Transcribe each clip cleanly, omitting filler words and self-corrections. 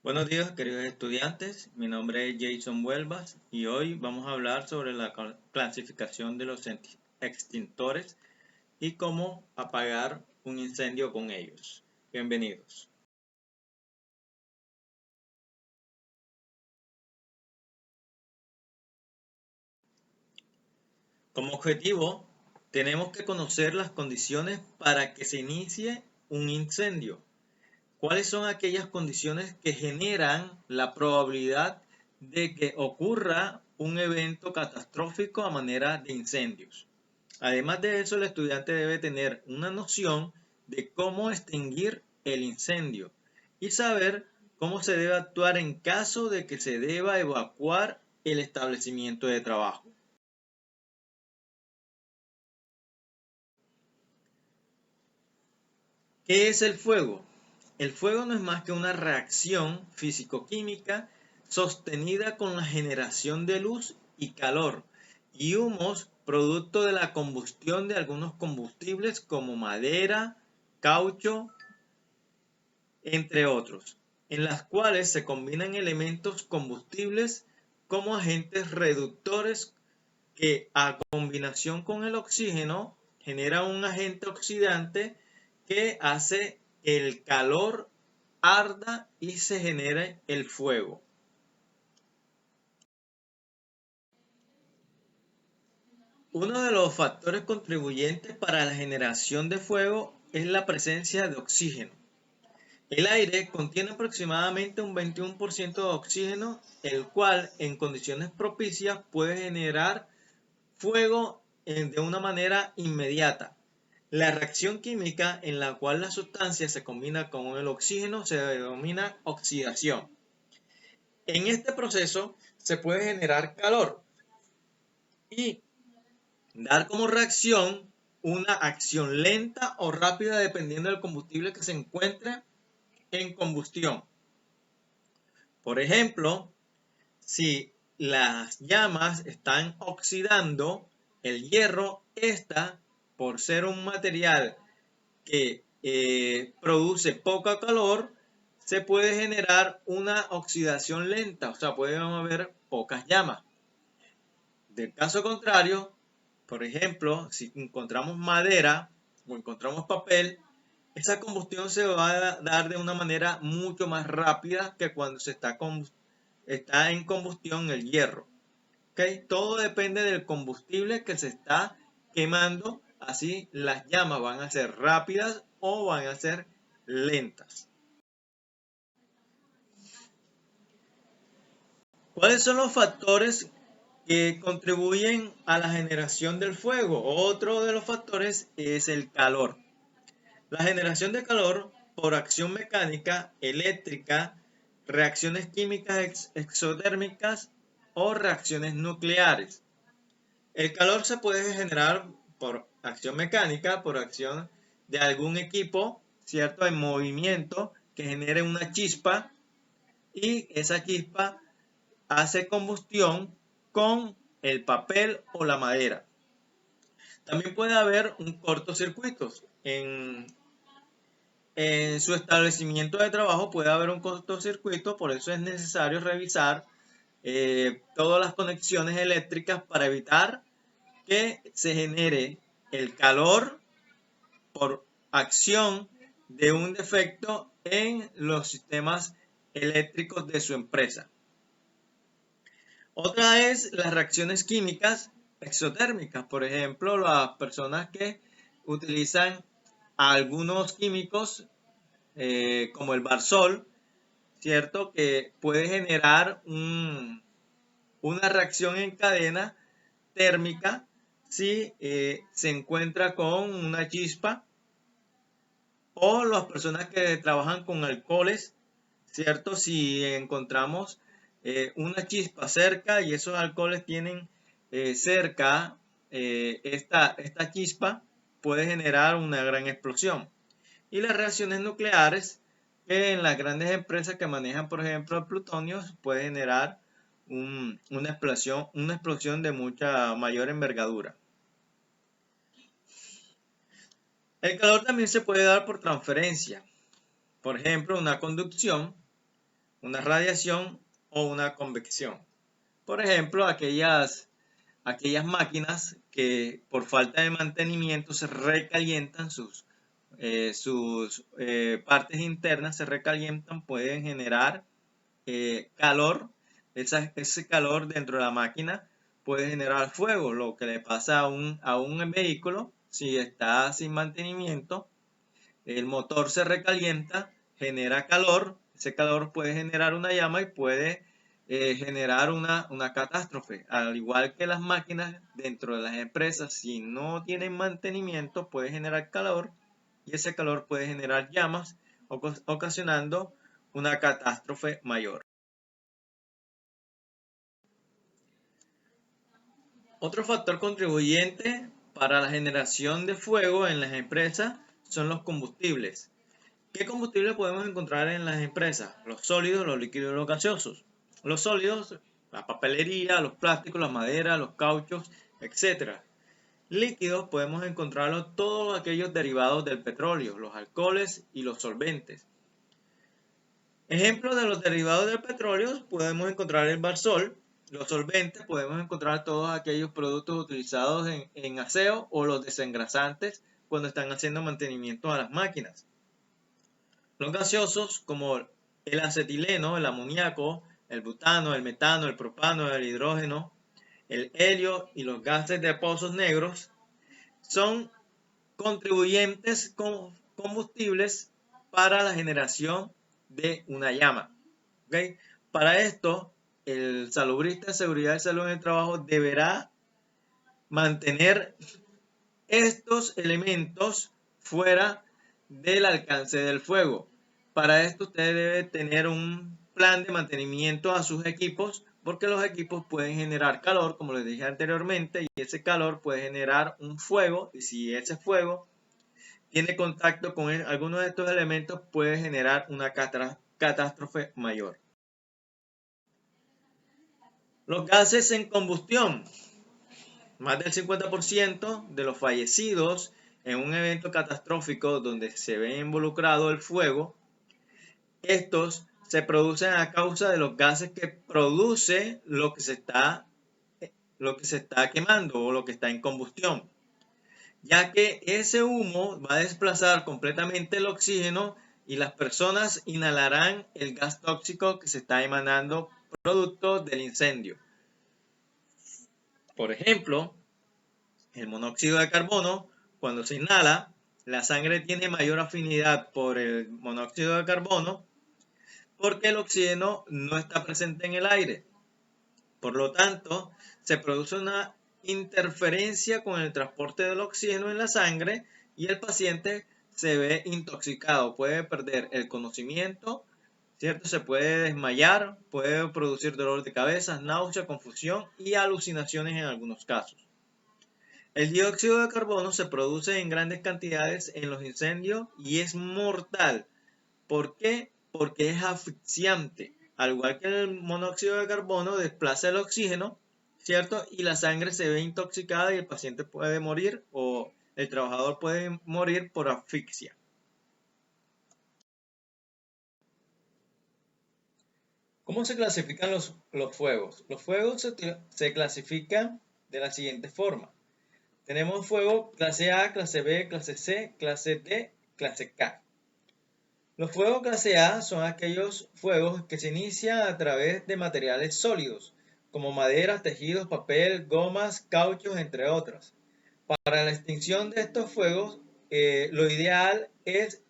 Buenos días, queridos estudiantes. Mi nombre es Jason Huelvas y hoy vamos a hablar sobre la clasificación de los extintores y cómo apagar un incendio con ellos. Bienvenidos. Como objetivo, tenemos que conocer las condiciones para que se inicie un incendio. ¿Cuáles son aquellas condiciones que generan la probabilidad de que ocurra un evento catastrófico a manera de incendios? Además de eso, el estudiante debe tener una noción de cómo extinguir el incendio y saber cómo se debe actuar en caso de que se deba evacuar el establecimiento de trabajo. ¿Qué es el fuego? El fuego no es más que una reacción físico-química sostenida con la generación de luz y calor y humos producto de la combustión de algunos combustibles como madera, caucho, entre otros, en las cuales se combinan elementos combustibles como agentes reductores que a combinación con el oxígeno genera un agente oxidante que hace que el calor arda y se genere el fuego. Uno de los factores contribuyentes para la generación de fuego es la presencia de oxígeno. El aire contiene aproximadamente un 21% de oxígeno, el cual en condiciones propicias puede generar fuego de una manera inmediata. La reacción química en la cual la sustancia se combina con el oxígeno se denomina oxidación. En este proceso se puede generar calor y dar como reacción una acción lenta o rápida dependiendo del combustible que se encuentre en combustión. Por ejemplo, si las llamas están oxidando el hierro, esta, por ser un material que produce poco calor, se puede generar una oxidación lenta, o sea, puede haber pocas llamas. Del caso contrario, por ejemplo, si encontramos madera o encontramos papel, esa combustión se va a dar de una manera mucho más rápida que cuando está en combustión el hierro. ¿Okay? Todo depende del combustible que se está quemando, así las llamas van a ser rápidas o van a ser lentas. ¿Cuáles son los factores que contribuyen a la generación del fuego? Otro de los factores es el calor. La generación de calor por acción mecánica, eléctrica, reacciones químicas exotérmicas o reacciones nucleares. El calor se puede generar por acción mecánica, por acción de algún equipo, ¿cierto? En movimiento que genere una chispa y esa chispa hace combustión con el papel o la madera. También puede haber un cortocircuito. En su establecimiento de trabajo puede haber un cortocircuito, por eso es necesario revisar todas las conexiones eléctricas para evitar que se genere el calor por acción de un defecto en los sistemas eléctricos de su empresa. Otra es las reacciones químicas exotérmicas. Por ejemplo, las personas que utilizan algunos químicos como el barsol, ¿cierto? Que puede generar una reacción en cadena térmica si se encuentra con una chispa, o las personas que trabajan con alcoholes, ¿cierto? Si encontramos una chispa cerca y esos alcoholes tienen cerca esta chispa, puede generar una gran explosión. Y las reacciones nucleares, que en las grandes empresas que manejan, por ejemplo, el plutonio, puede generar una explosión de mucha mayor envergadura. El calor también se puede dar por transferencia. Por ejemplo, una conducción una radiación o una convección. Por ejemplo, aquellas máquinas que por falta de mantenimiento se recalientan, sus partes internas se recalientan, pueden generar calor. Ese calor dentro de la máquina puede generar fuego, lo que le pasa a un vehículo si está sin mantenimiento. El motor se recalienta, genera calor, ese calor puede generar una llama y puede generar una catástrofe. Al igual que las máquinas dentro de las empresas, si no tienen mantenimiento, puede generar calor y ese calor puede generar llamas, ocasionando una catástrofe mayor. Otro factor contribuyente para la generación de fuego en las empresas son los combustibles. ¿Qué combustible podemos encontrar en las empresas? Los sólidos, los líquidos y los gaseosos. Los sólidos, la papelería, los plásticos, las maderas, los cauchos, etc. Líquidos podemos encontrarlos todos aquellos derivados del petróleo, los alcoholes y los solventes. Ejemplos de los derivados del petróleo podemos encontrar el barsol. Los solventes podemos encontrar todos aquellos productos utilizados en aseo o los desengrasantes cuando están haciendo mantenimiento a las máquinas. Los gaseosos como el acetileno, el amoníaco, el butano, el metano, el propano, el hidrógeno, el helio y los gases de pozos negros son contribuyentes combustibles para la generación de una llama. ¿Okay? Para esto, el salubrista de seguridad y salud en el trabajo deberá mantener estos elementos fuera del alcance del fuego. Para esto usted debe tener un plan de mantenimiento a sus equipos, porque los equipos pueden generar calor, como les dije anteriormente, y ese calor puede generar un fuego, y si ese fuego tiene contacto con alguno de estos elementos, puede generar una catástrofe mayor. Los gases en combustión. Más del 50% de los fallecidos en un evento catastrófico donde se ve involucrado el fuego, estos se producen a causa de los gases que produce lo que se está quemando o lo que está en combustión, ya que ese humo va a desplazar completamente el oxígeno y las personas inhalarán el gas tóxico que se está emanando producto del incendio. Por ejemplo, el monóxido de carbono, cuando se inhala, la sangre tiene mayor afinidad por el monóxido de carbono porque el oxígeno no está presente en el aire. Por lo tanto, se produce una interferencia con el transporte del oxígeno en la sangre y el paciente se ve intoxicado, puede perder el conocimiento, ¿cierto? Se puede desmayar, puede producir dolor de cabeza, náusea, confusión y alucinaciones en algunos casos. El dióxido de carbono se produce en grandes cantidades en los incendios y es mortal. ¿Por qué? Porque es asfixiante. Al igual que el monóxido de carbono, desplaza el oxígeno, ¿cierto? Y la sangre se ve intoxicada y el paciente puede morir o el trabajador puede morir por asfixia. ¿Cómo se clasifican los fuegos? Los fuegos se clasifican de la siguiente forma. Tenemos fuego clase A, clase B, clase C, clase D, clase K. Los fuegos clase A son aquellos fuegos que se inician a través de materiales sólidos, como maderas, tejidos, papel, gomas, cauchos, entre otros. Para la extinción de estos fuegos, lo ideal es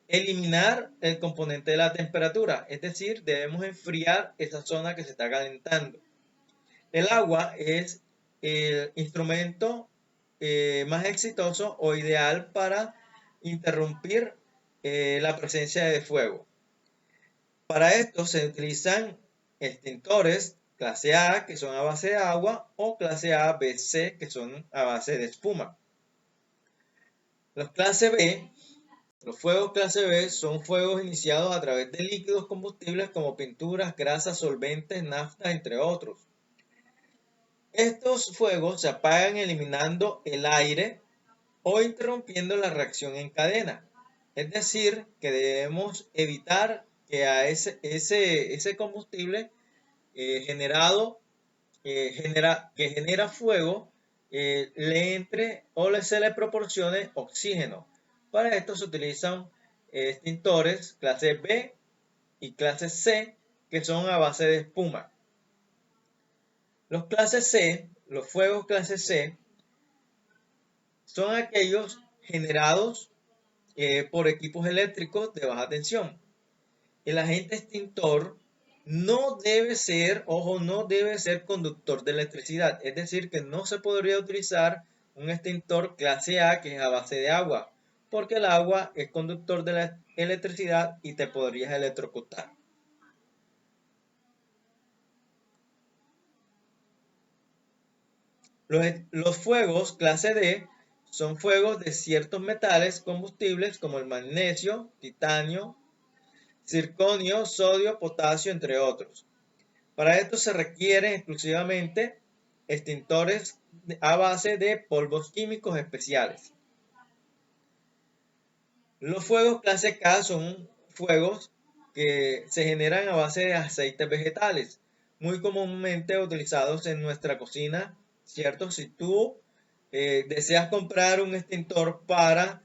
eliminar el componente de la temperatura, es decir, debemos enfriar esa zona que se está calentando. El agua es el instrumento más exitoso o ideal para interrumpir la presencia de fuego. Para esto se utilizan extintores clase A, que son a base de agua, o clase A, B, C, que son a base de espuma. Los fuegos clase B son fuegos iniciados a través de líquidos combustibles como pinturas, grasas, solventes, nafta, entre otros. Estos fuegos se apagan eliminando el aire o interrumpiendo la reacción en cadena. Es decir, que debemos evitar que a ese combustible generado, que genera fuego, le entre o se le proporcione oxígeno. Para esto se utilizan extintores clase B y clase C, que son a base de espuma. Los fuegos clase C, son aquellos generados por equipos eléctricos de baja tensión. El agente extintor no debe ser, ojo, no debe ser conductor de electricidad. Es decir, que no se podría utilizar un extintor clase A que es a base de agua, porque el agua es conductor de la electricidad y te podrías electrocutar. Los fuegos clase D son fuegos de ciertos metales combustibles como el magnesio, titanio, circonio, sodio, potasio, entre otros. Para esto se requieren exclusivamente extintores a base de polvos químicos especiales. Los fuegos clase K son fuegos que se generan a base de aceites vegetales, muy comúnmente utilizados en nuestra cocina, ¿cierto? Si tú deseas comprar un extintor para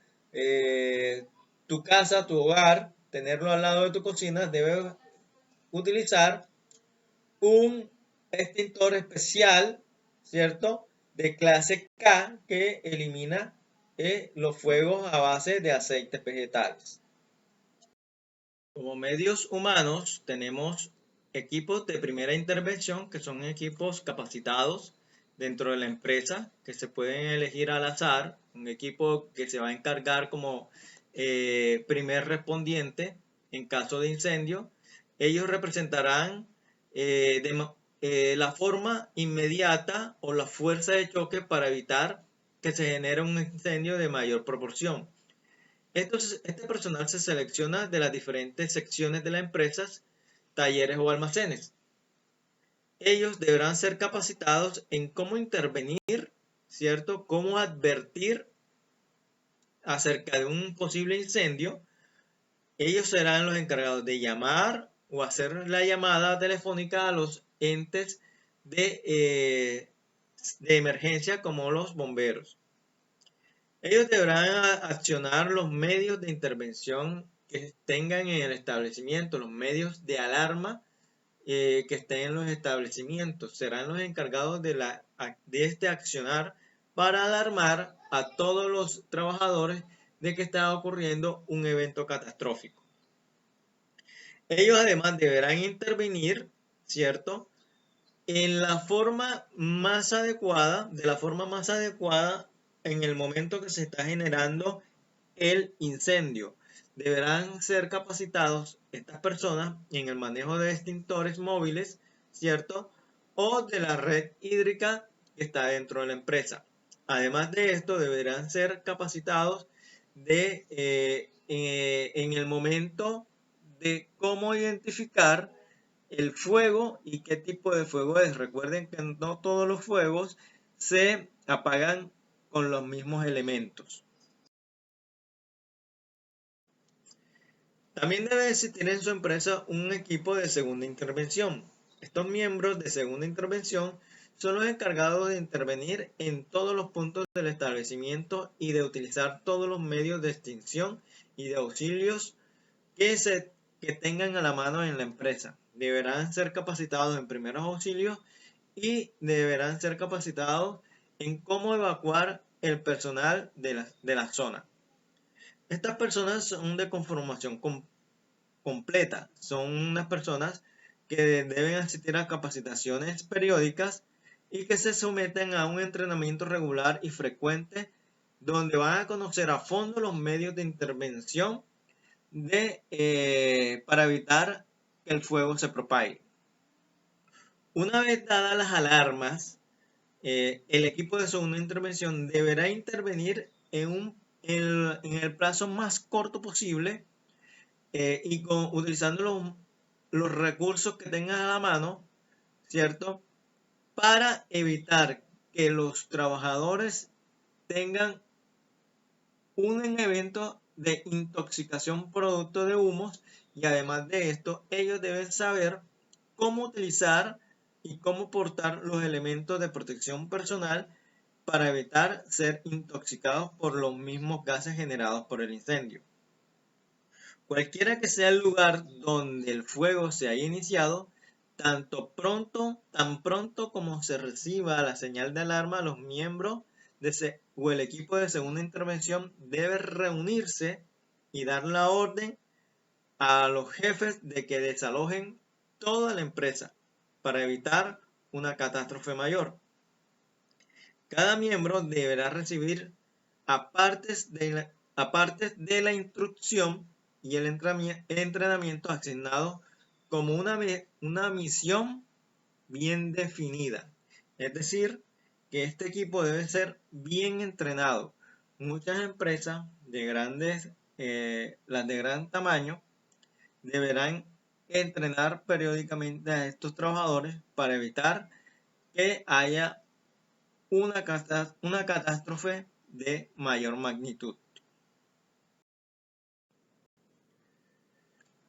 tu casa, tu hogar, tenerlo al lado de tu cocina, debes utilizar un extintor especial, ¿cierto? De clase K que elimina los fuegos a base de aceites vegetales. Como medios humanos tenemos equipos de primera intervención, que son equipos capacitados dentro de la empresa, que se pueden elegir al azar, un equipo que se va a encargar como primer respondiente en caso de incendio. Ellos representarán la forma inmediata o la fuerza de choque para evitar que se genere un incendio de mayor proporción. Este personal se selecciona de las diferentes secciones de las empresas, talleres o almacenes. Ellos deberán ser capacitados en cómo intervenir, ¿cierto? Cómo advertir acerca de un posible incendio. Ellos serán los encargados de llamar o hacer la llamada telefónica a los entes de emergencia como los bomberos. Ellos deberán accionar los medios de intervención que tengan en el establecimiento, los medios de alarma que estén en los establecimientos. Serán los encargados de este accionar para alarmar a todos los trabajadores de que está ocurriendo un evento catastrófico. Ellos además deberán intervenir, ¿cierto?, en la forma más adecuada, en el momento que se está generando el incendio. Deberán ser capacitados estas personas en el manejo de extintores móviles, ¿cierto? O de la red hídrica que está dentro de la empresa. Además de esto, deberán ser capacitados en el momento de cómo identificar el fuego y qué tipo de fuego es. Recuerden que no todos los fuegos se apagan con los mismos elementos. También debe existir en su empresa un equipo de segunda intervención. Estos miembros de segunda intervención son los encargados de intervenir en todos los puntos del establecimiento y de utilizar todos los medios de extinción y de auxilios que tengan a la mano en la empresa. Deberán ser capacitados en primeros auxilios y deberán ser capacitados en cómo evacuar el personal de la zona. Estas personas son de conformación completa. Son unas personas que deben asistir a capacitaciones periódicas y que se someten a un entrenamiento regular y frecuente donde van a conocer a fondo los medios de intervención para evitar que el fuego se propague. Una vez dadas las alarmas, el equipo de segunda intervención deberá intervenir en el plazo más corto posible y utilizando los recursos que tengan a la mano, ¿cierto? Para evitar que los trabajadores tengan un evento de intoxicación producto de humos, y además de esto, ellos deben saber cómo utilizar y cómo portar los elementos de protección personal para evitar ser intoxicados por los mismos gases generados por el incendio. Cualquiera que sea el lugar donde el fuego se haya iniciado, tan pronto como se reciba la señal de alarma, los miembros o el equipo de segunda intervención debe reunirse y dar la orden a los jefes de que desalojen toda la empresa para evitar una catástrofe mayor. Cada miembro deberá recibir, aparte de la instrucción y el entrenamiento asignado, como una misión bien definida. Es decir, que este equipo debe ser bien entrenado. Muchas empresas las de gran tamaño, deberán entrenar periódicamente a estos trabajadores para evitar que haya una catástrofe de mayor magnitud.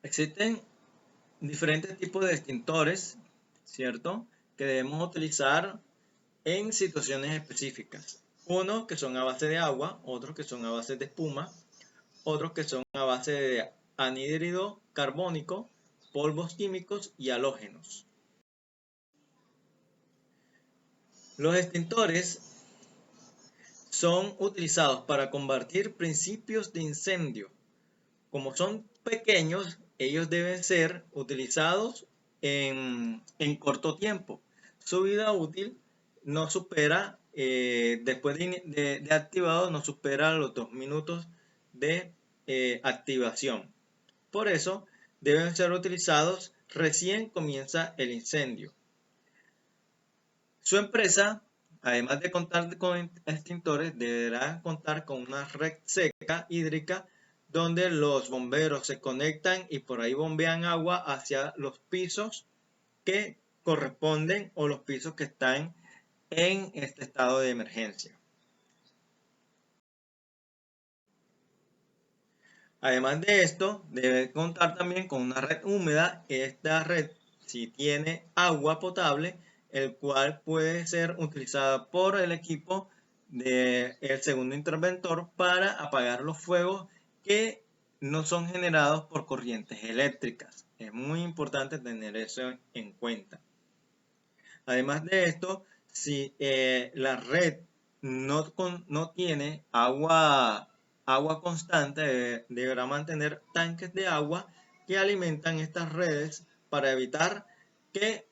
Existen diferentes tipos de extintores, ¿cierto?, que debemos utilizar en situaciones específicas. Unos que son a base de agua, otros que son a base de espuma, otros que son a base de anhídrido carbónico, polvos químicos y halógenos. Los extintores son utilizados para combatir principios de incendio. Como son pequeños, ellos deben ser utilizados en corto tiempo. Su vida útil no supera, después de activado, no supera los 2 minutos de activación. Por eso, deben ser utilizados recién comienza el incendio. Su empresa, además de contar con extintores, deberá contar con una red seca hídrica donde los bomberos se conectan y por ahí bombean agua hacia los pisos que corresponden o los pisos que están en este estado de emergencia. Además de esto, debe contar también con una red húmeda. Esta red, si tiene agua potable, el cual puede ser utilizada por el equipo del segundo interventor para apagar los fuegos que no son generados por corrientes eléctricas. Es muy importante tener eso en cuenta. Además de esto, si la red no tiene agua constante, deberá mantener tanques de agua que alimentan estas redes para evitar que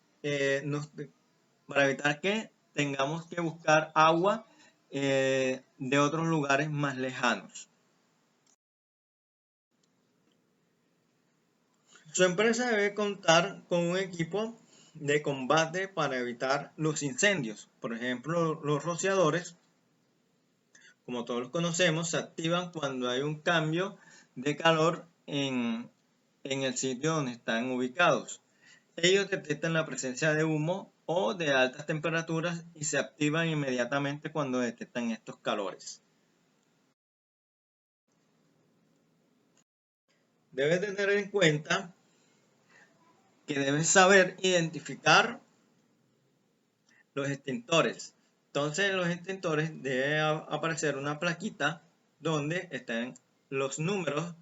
tengamos que buscar agua de otros lugares más lejanos. Su empresa debe contar con un equipo de combate para evitar los incendios. Por ejemplo, los rociadores, como todos los conocemos, se activan cuando hay un cambio de calor en el sitio donde están ubicados. Ellos detectan la presencia de humo o de altas temperaturas y se activan inmediatamente cuando detectan estos calores. Debes tener en cuenta que debes saber identificar los extintores. Entonces, en los extintores debe aparecer una plaquita donde están los números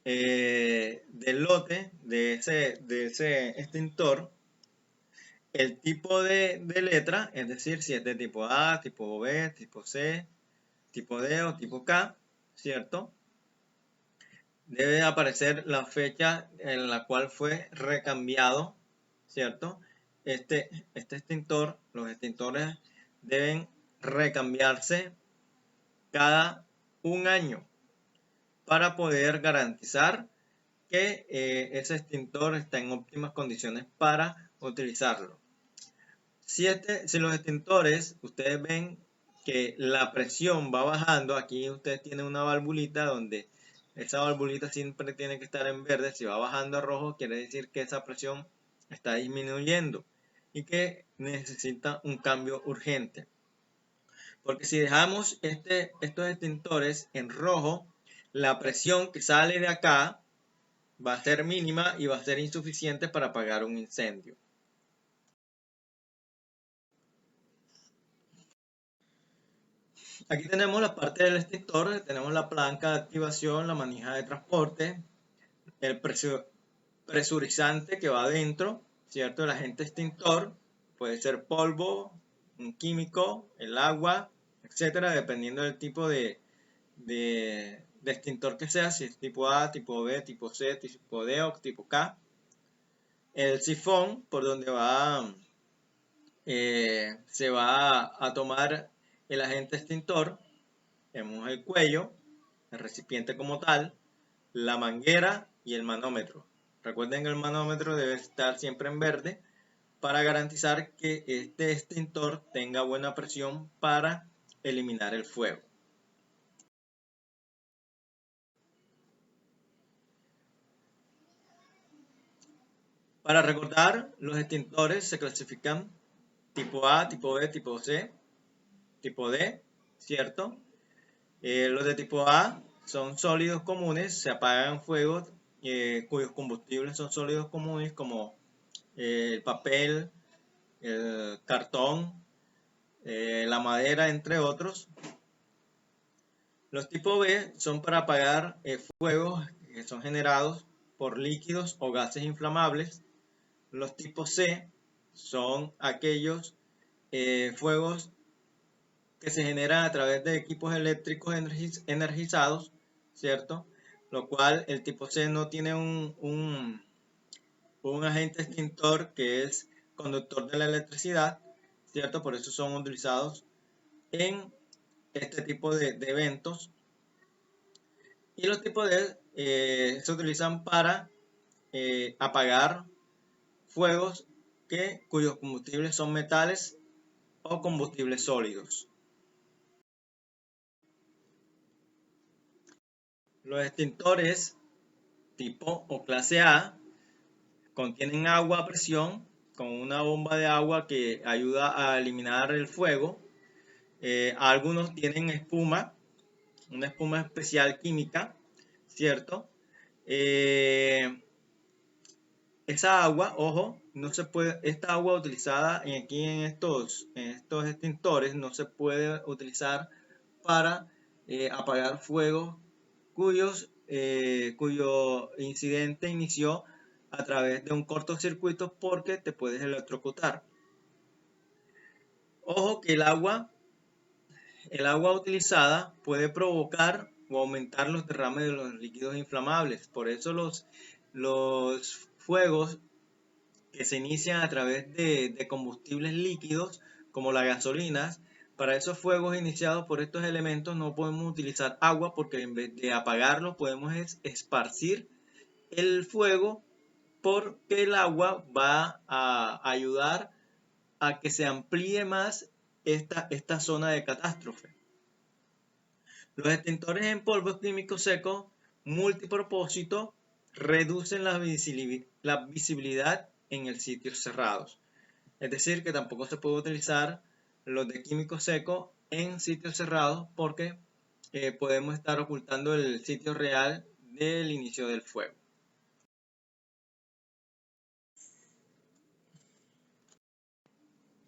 del lote de ese extintor, el tipo de letra, es decir, si es de tipo A, tipo B, tipo C, tipo D o tipo K, ¿cierto? Debe aparecer la fecha en la cual fue recambiado, ¿cierto? Este extintor, los extintores deben recambiarse cada un año para poder garantizar que ese extintor está en óptimas condiciones para utilizarlo. Si los extintores, ustedes ven que la presión va bajando, aquí ustedes tienen una valvulita donde esa valvulita siempre tiene que estar en verde. Si va bajando a rojo, quiere decir que esa presión está disminuyendo y que necesita un cambio urgente. Porque si dejamos estos extintores en rojo, la presión que sale de acá va a ser mínima y va a ser insuficiente para apagar un incendio. Aquí tenemos la parte del extintor, tenemos la palanca de activación, la manija de transporte, el presurizante que va adentro, ¿cierto? El agente extintor, puede ser polvo, un químico, el agua, etcétera, dependiendo del tipo de extintor que sea, si es tipo A, tipo B, tipo C, tipo D o tipo K. El sifón, por donde se va a tomar el agente extintor. Tenemos el cuello, el recipiente como tal, la manguera y el manómetro. Recuerden que el manómetro debe estar siempre en verde para garantizar que este extintor tenga buena presión para eliminar el fuego. Para recordar, los extintores se clasifican tipo A, tipo B, tipo C, tipo D, ¿cierto? Los de tipo A son sólidos comunes, se apagan fuegos cuyos combustibles son sólidos comunes como el papel, el cartón, la madera, entre otros. Los tipo B son para apagar fuegos que son generados por líquidos o gases inflamables. Los tipo C son aquellos fuegos que se generan a través de equipos eléctricos energizados, ¿cierto? Lo cual el tipo C no tiene un agente extintor que es conductor de la electricidad, ¿cierto? Por eso son utilizados en este tipo de eventos. Y los tipos D se utilizan para apagar fuegos cuyos combustibles son metales o combustibles sólidos. Los extintores tipo o clase A contienen agua a presión con una bomba de agua que ayuda a eliminar el fuego. Algunos tienen espuma, una espuma especial química, ¿cierto? Esa agua, ojo, no se puede, esta agua utilizada aquí en estos extintores no se puede utilizar para apagar fuegos cuyo incidente inició a través de un cortocircuito porque te puedes electrocutar. Ojo que el agua utilizada puede provocar o aumentar los derrames de los líquidos inflamables. Por eso los fuegos que se inician a través de combustibles líquidos como la gasolina, para esos fuegos iniciados por estos elementos no podemos utilizar agua porque en vez de apagarlo podemos esparcir el fuego porque el agua va a ayudar a que se amplíe más esta zona de catástrofe. Los extintores en polvos químicos secos multipropósito reducen la visibilidad en el sitios cerrados. Es decir, que tampoco se puede utilizar los de químicos secos en sitios cerrados porque podemos estar ocultando el sitio real del inicio del fuego.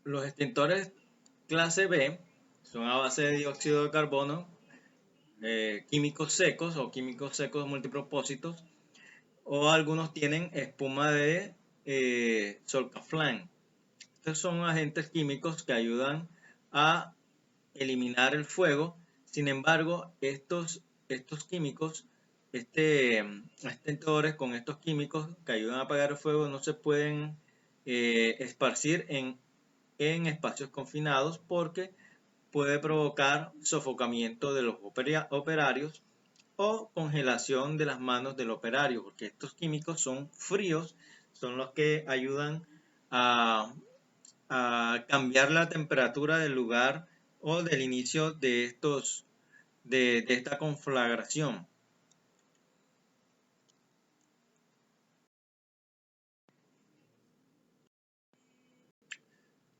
Los extintores clase B son a base de dióxido de carbono, químicos secos o químicos secos multipropósitos, o algunos tienen espuma de Solcaflan. Estos son agentes químicos que ayudan a eliminar el fuego. Sin embargo, estos químicos, extintores con estos químicos que ayudan a apagar el fuego no se pueden esparcir en espacios confinados porque puede provocar sofocamiento de los operarios o congelación de las manos del operario, porque estos químicos son fríos, son los que ayudan a, a cambiar la temperatura del lugar o del inicio de esta conflagración.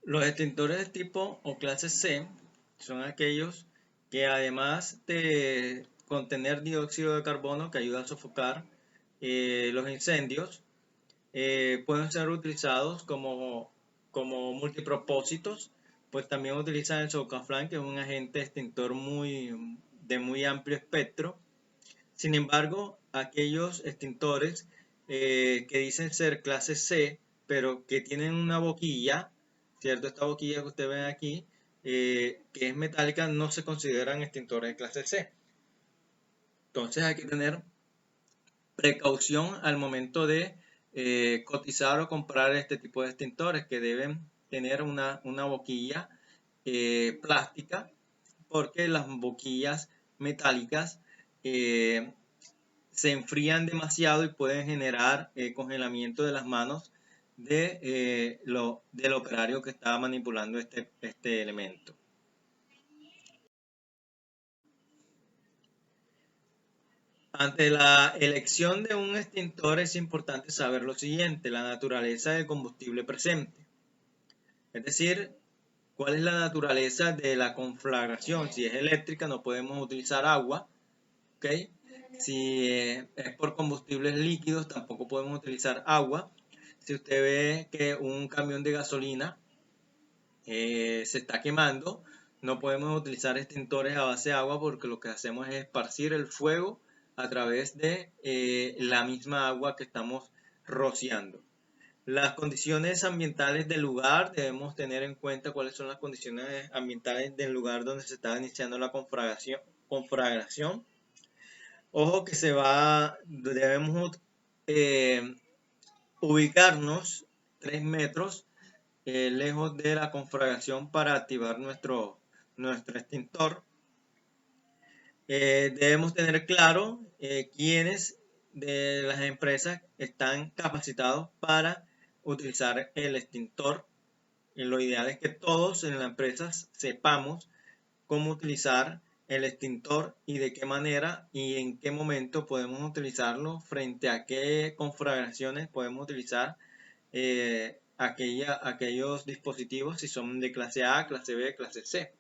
Los extintores de tipo o clase C son aquellos que además de contener dióxido de carbono que ayuda a sofocar los incendios, pueden ser utilizados como multipropósitos, pues también utilizan el Soukaflan, que es un agente extintor de muy amplio espectro. Sin embargo, aquellos extintores que dicen ser clase C, pero que tienen una boquilla, ¿cierto? Esta boquilla que ustedes ven aquí, que es metálica, no se consideran extintores de clase C. Entonces hay que tener precaución al momento de cotizar o comprar este tipo de extintores, que deben tener una boquilla plástica, porque las boquillas metálicas se enfrían demasiado y pueden generar congelamiento de las manos del operario que está manipulando este elemento. Ante la elección de un extintor es importante saber lo siguiente: la naturaleza del combustible presente. Es decir, cuál es la naturaleza de la conflagración. Si es eléctrica, no podemos utilizar agua, ¿ok? Si es por combustibles líquidos, tampoco podemos utilizar agua. Si usted ve que un camión de gasolina se está quemando, no podemos utilizar extintores a base de agua, porque lo que hacemos es esparcir el fuego a través de la misma agua que estamos rociando. Las condiciones ambientales del lugar, debemos tener en cuenta cuáles son las condiciones ambientales del lugar donde se está iniciando la conflagración. Ojo que debemos ubicarnos 3 metros lejos de la conflagración para activar nuestro extintor. Debemos tener claro quiénes de las empresas están capacitados para utilizar el extintor. Y lo ideal es que todos en la empresa sepamos cómo utilizar el extintor y de qué manera y en qué momento podemos utilizarlo, frente a qué conflagraciones podemos utilizar aquellos dispositivos, si son de clase A, clase B, clase C.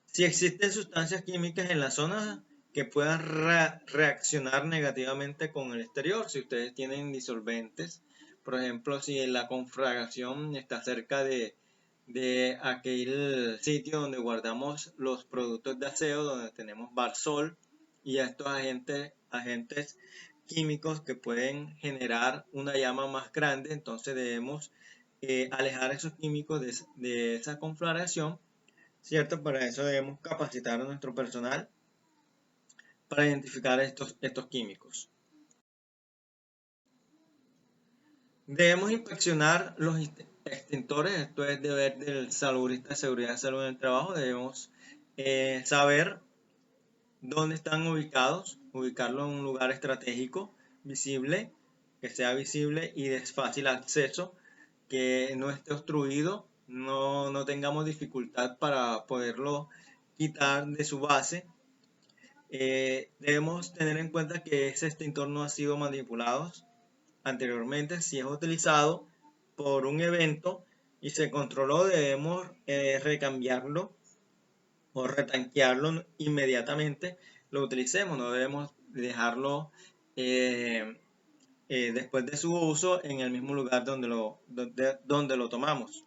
Si existen sustancias químicas en la zona que puedan reaccionar negativamente con el exterior, si ustedes tienen disolventes, por ejemplo, si la conflagración está cerca de aquel sitio donde guardamos los productos de aseo, donde tenemos Barsol y estos agentes químicos que pueden generar una llama más grande, entonces debemos alejar esos químicos de esa conflagración, ¿cierto? Para eso debemos capacitar a nuestro personal para identificar estos químicos. Debemos inspeccionar los extintores, esto es deber del salubrista de seguridad y salud en el trabajo. Debemos saber dónde están ubicarlo en un lugar estratégico, visible, que sea visible y de fácil acceso, que no esté obstruido, no tengamos dificultad para poderlo quitar de su base. Debemos tener en cuenta que ese extintor no ha sido manipulado anteriormente. Si es utilizado por un evento y se controló, debemos recambiarlo o retanquearlo inmediatamente lo utilicemos. No debemos dejarlo después de su uso en el mismo lugar donde lo tomamos.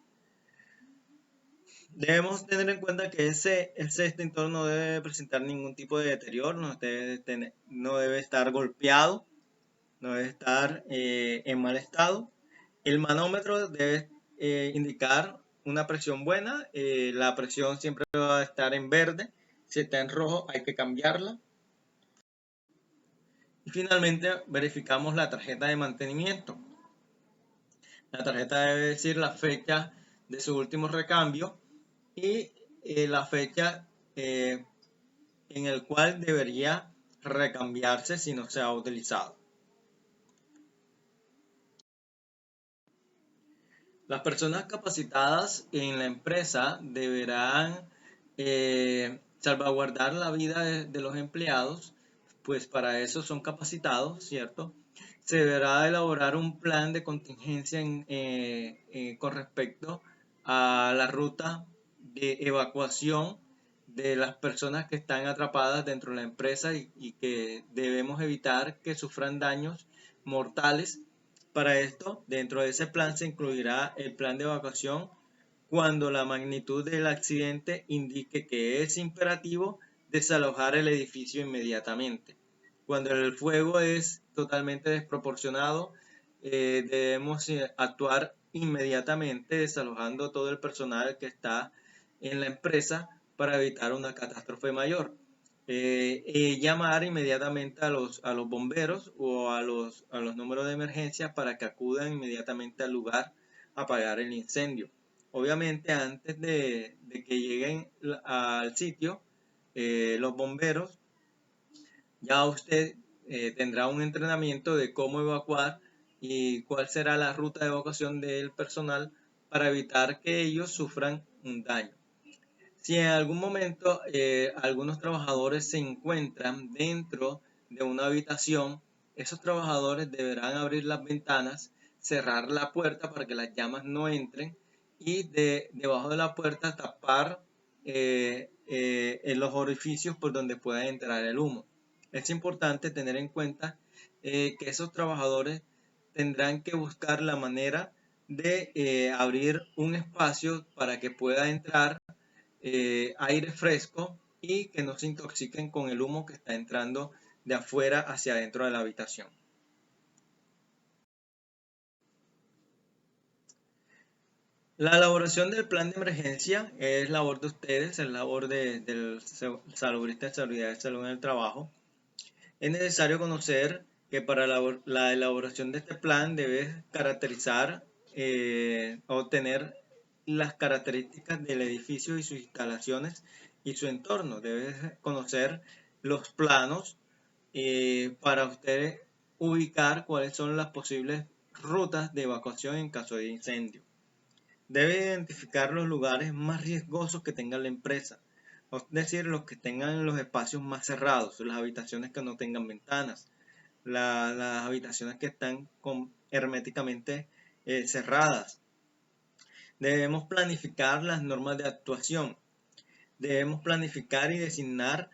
Debemos tener en cuenta que ese extintor no debe presentar ningún tipo de deterioro, no debe estar golpeado, no debe estar en mal estado. El manómetro debe indicar una presión buena. La presión siempre va a estar en verde. Si está en rojo, hay que cambiarla. Y finalmente verificamos la tarjeta de mantenimiento. La tarjeta debe decir la fecha de su último recambio y la fecha en el cual debería recambiarse si no se ha utilizado. Las personas capacitadas en la empresa deberán salvaguardar la vida de los empleados, pues para eso son capacitados, ¿cierto? Se deberá elaborar un plan de contingencia con respecto a la ruta de evacuación de las personas que están atrapadas dentro de la empresa y que debemos evitar que sufran daños mortales. Para esto, dentro de ese plan se incluirá el plan de evacuación cuando la magnitud del accidente indique que es imperativo desalojar el edificio inmediatamente. Cuando el fuego es totalmente desproporcionado, debemos actuar inmediatamente desalojando todo el personal que está en la empresa para evitar una catástrofe mayor. Llamar inmediatamente a los bomberos o a los números de emergencia para que acudan inmediatamente al lugar a apagar el incendio. Obviamente antes de que lleguen al sitio, los bomberos, ya usted tendrá un entrenamiento de cómo evacuar y cuál será la ruta de evacuación del personal para evitar que ellos sufran un daño. Si en algún momento algunos trabajadores se encuentran dentro de una habitación, esos trabajadores deberán abrir las ventanas, cerrar la puerta para que las llamas no entren y debajo de la puerta tapar en los orificios por donde pueda entrar el humo. Es importante tener en cuenta que esos trabajadores tendrán que buscar la manera de abrir un espacio para que pueda entrar aire fresco y que no se intoxiquen con el humo que está entrando de afuera hacia adentro de la habitación. La elaboración del plan de emergencia es labor de ustedes, es labor del salubrista de seguridad y salud en el trabajo. Es necesario conocer que para la elaboración de este plan debes caracterizar o tener las características del edificio y sus instalaciones y su entorno. Debes conocer los planos para ustedes ubicar cuáles son las posibles rutas de evacuación en caso de incendio. Debe identificar los lugares más riesgosos que tenga la empresa, es decir, los que tengan los espacios más cerrados, las habitaciones que no tengan ventanas, las habitaciones que están herméticamente cerradas. Debemos planificar las normas de actuación. Debemos planificar y designar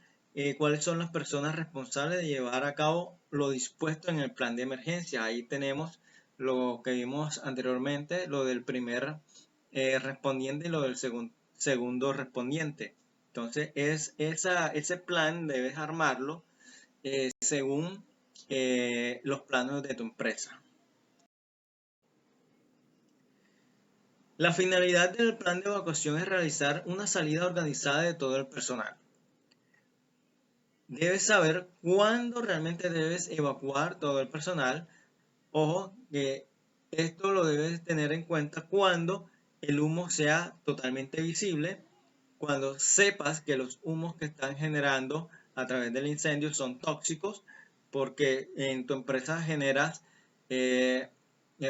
cuáles son las personas responsables de llevar a cabo lo dispuesto en el plan de emergencia. Ahí tenemos lo que vimos anteriormente, lo del primer respondiente y lo del segundo respondiente. Entonces, ese plan debes armarlo según los planos de tu empresa. La finalidad del plan de evacuación es realizar una salida organizada de todo el personal. Debes saber cuándo realmente debes evacuar todo el personal. Ojo, que esto lo debes tener en cuenta cuando el humo sea totalmente visible, cuando sepas que los humos que están generando a través del incendio son tóxicos, porque en tu empresa generas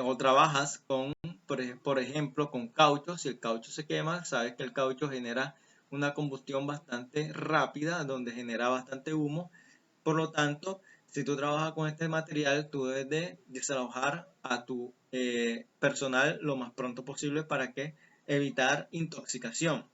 o trabajas con, por ejemplo, con caucho. Si el caucho se quema, sabes que el caucho genera una combustión bastante rápida, donde genera bastante humo. Por lo tanto, si tú trabajas con este material, tú debes de desalojar a tu personal lo más pronto posible para que evitar intoxicación.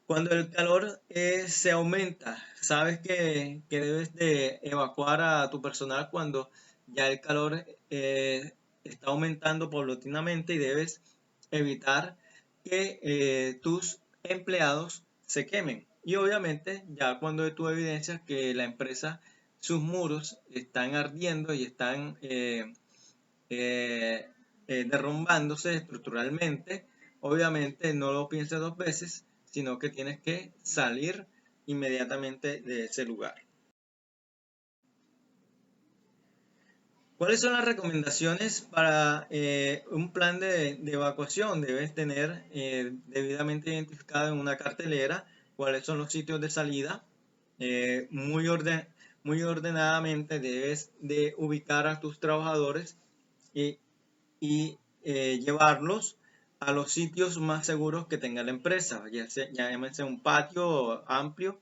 Cuando el calor se aumenta, sabes que debes de evacuar a tu personal cuando ya el calor está aumentando paulatinamente y debes evitar que tus empleados se quemen. Y obviamente ya cuando tú evidencias que la empresa, sus muros están ardiendo y están derrumbándose estructuralmente, obviamente no lo pienses dos veces, sino que tienes que salir inmediatamente de ese lugar. ¿Cuáles son las recomendaciones para un plan de evacuación? Debes tener debidamente identificado en una cartelera cuáles son los sitios de salida. Muy ordenadamente debes de ubicar a tus trabajadores y llevarlos a los sitios más seguros que tenga la empresa, ya llámese un patio amplio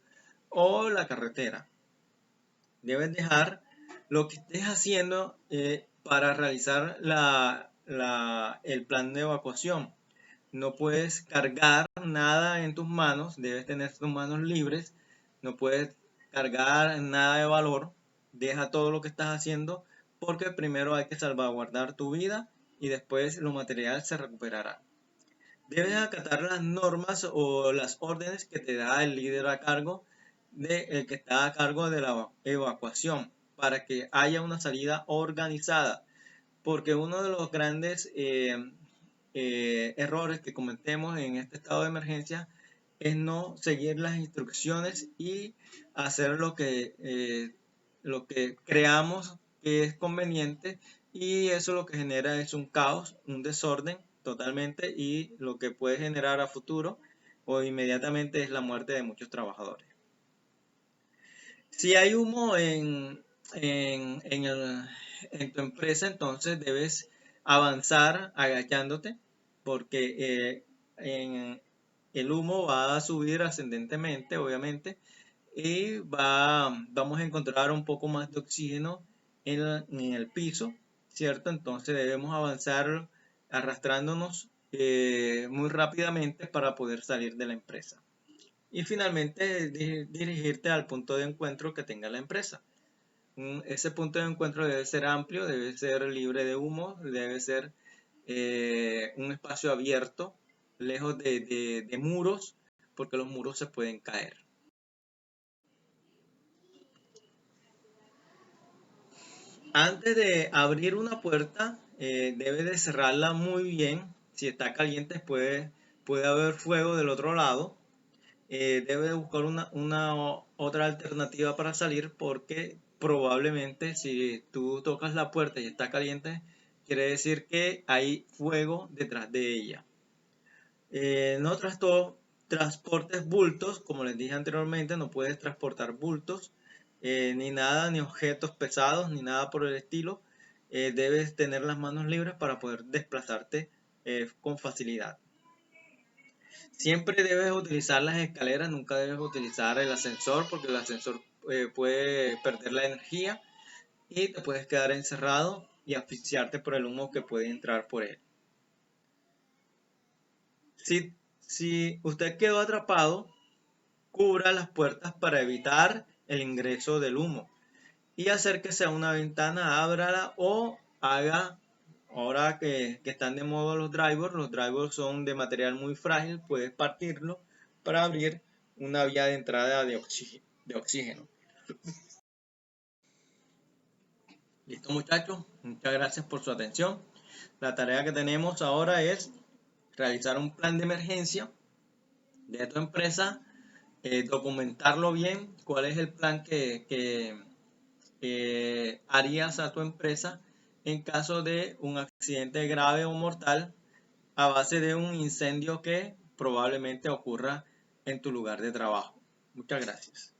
o la carretera. Debes dejar lo que estés haciendo para realizar el plan de evacuación. no puedes cargar nada en tus manos, debes tener tus manos libres, no puedes cargar nada de valor, deja todo lo que estás haciendo porque primero hay que salvaguardar tu vida y después lo material se recuperará. Debes acatar las normas o las órdenes que te da el líder a cargo el que está a cargo de la evacuación para que haya una salida organizada, porque uno de los grandes errores que cometemos en este estado de emergencia es no seguir las instrucciones y hacer lo que creamos que es conveniente, y eso lo que genera es un caos, un desorden totalmente, y lo que puede generar a futuro o inmediatamente es la muerte de muchos trabajadores. Si hay humo en tu empresa, entonces debes avanzar agachándote porque el humo va a subir ascendentemente, obviamente, y vamos a encontrar un poco más de oxígeno en el piso, ¿cierto? Entonces debemos avanzar arrastrándonos muy rápidamente para poder salir de la empresa. Y finalmente dirigirte al punto de encuentro que tenga la empresa. Ese punto de encuentro debe ser amplio, debe ser libre de humo, debe ser un espacio abierto, lejos de muros, porque los muros se pueden caer. Antes de abrir una puerta, debes de cerrarla muy bien. Si está caliente, puede haber fuego del otro lado. Debe buscar otra alternativa para salir, porque probablemente si tú tocas la puerta y está caliente, quiere decir que hay fuego detrás de ella. No transportes bultos, como les dije anteriormente, no puedes transportar bultos, ni nada, ni objetos pesados, ni nada por el estilo. Debes tener las manos libres para poder desplazarte con facilidad. Siempre debes utilizar las escaleras, nunca debes utilizar el ascensor, porque el ascensor puede perder la energía y te puedes quedar encerrado y asfixiarte por el humo que puede entrar por él. Si usted quedó atrapado, cubra las puertas para evitar el ingreso del humo y acérquese a una ventana, ábrala o haga. Ahora que están de moda los drivers son de material muy frágil, puedes partirlo para abrir una vía de entrada de oxígeno. Listo, muchachos, muchas gracias por su atención. La tarea que tenemos ahora es realizar un plan de emergencia de tu empresa, documentarlo bien, cuál es el plan que harías a tu empresa en caso de un accidente grave o mortal a base de un incendio que probablemente ocurra en tu lugar de trabajo. Muchas gracias.